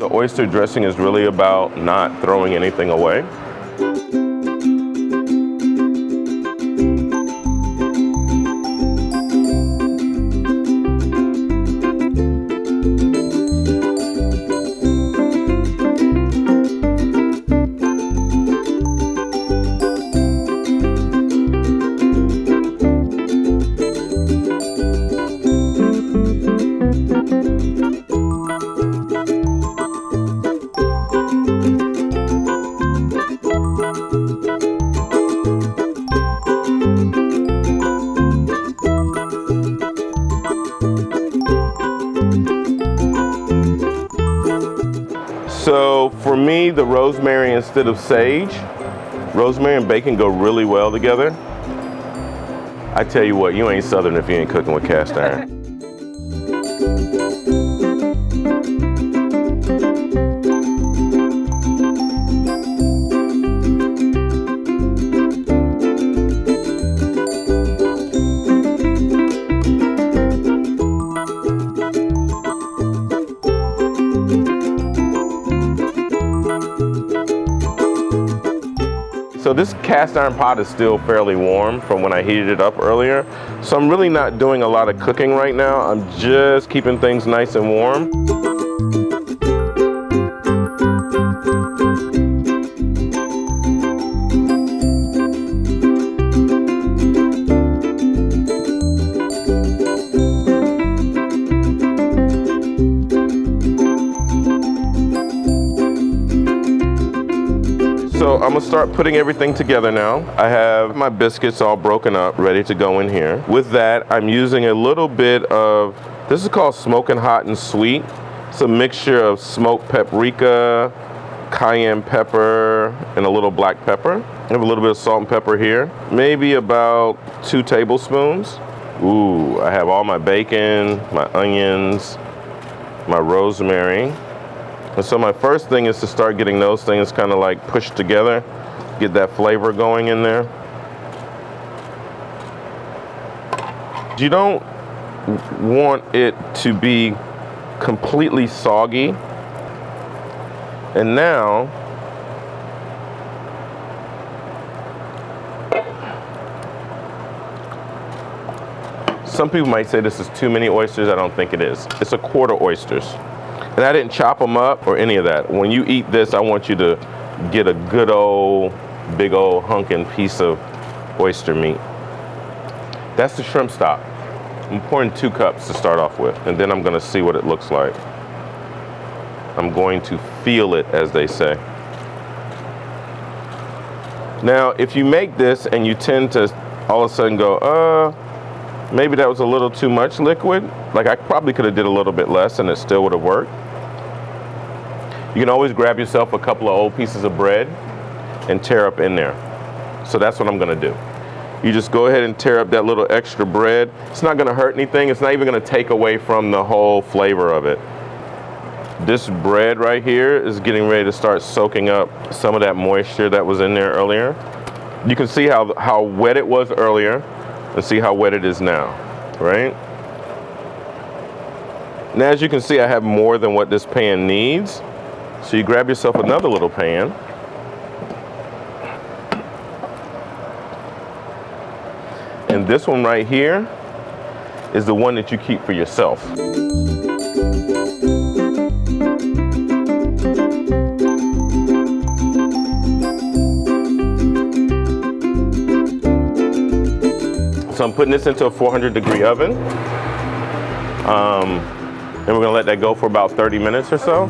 The oyster dressing is really about not throwing anything away. So for me, the rosemary instead of sage, rosemary and bacon go really well together. I tell you what, you ain't Southern if you ain't cooking with cast iron. So this cast iron pot is still fairly warm from when I heated it up earlier. So I'm really not doing a lot of cooking right now. I'm just keeping things nice and warm. So I'm gonna start putting everything together now. I have my biscuits all broken up, ready to go in here. With that, I'm using a little bit of, this is called smoking hot and sweet. It's a mixture of smoked paprika, cayenne pepper, and a little black pepper. I have a little bit of salt and pepper here. Maybe about 2 tablespoons. Ooh, I have all my bacon, my onions, my rosemary. And so my first thing is to start getting those things kind of like pushed together, get that flavor going in there. You don't want it to be completely soggy. And now, some people might say this is too many oysters. I don't think it is. It's 1/4 oysters. And I didn't chop them up or any of that. When you eat this, I want you to get a good old, big old hunkin' piece of oyster meat. That's the shrimp stock. I'm pouring 2 cups to start off with, and then I'm gonna see what it looks like. I'm going to feel it, as they say. Now, if you make this and you tend to all of a sudden go, maybe that was a little too much liquid, like I probably could have did a little bit less and it still would have worked. You can always grab yourself a couple of old pieces of bread and tear up in there. So that's what I'm gonna do. You just go ahead and tear up that little extra bread. It's not gonna hurt anything. It's not even gonna take away from the whole flavor of it. This bread right here is getting ready to start soaking up some of that moisture that was in there earlier. You can see how wet it was earlier and see how wet it is now, right? Now, as you can see, I have more than what this pan needs. So you grab yourself another little pan. And this one right here is the one that you keep for yourself. So I'm putting this into a 400-degree oven. And we're gonna let that go for about 30 minutes or so.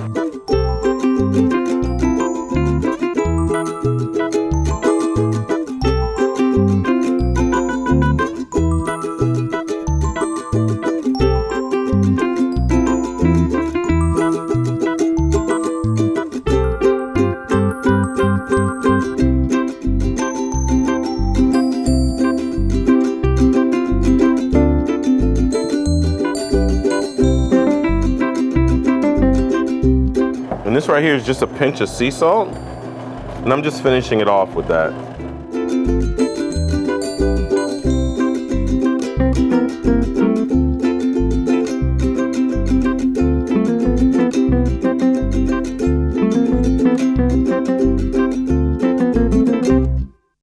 And this right here is just a pinch of sea salt, and I'm just finishing it off with that.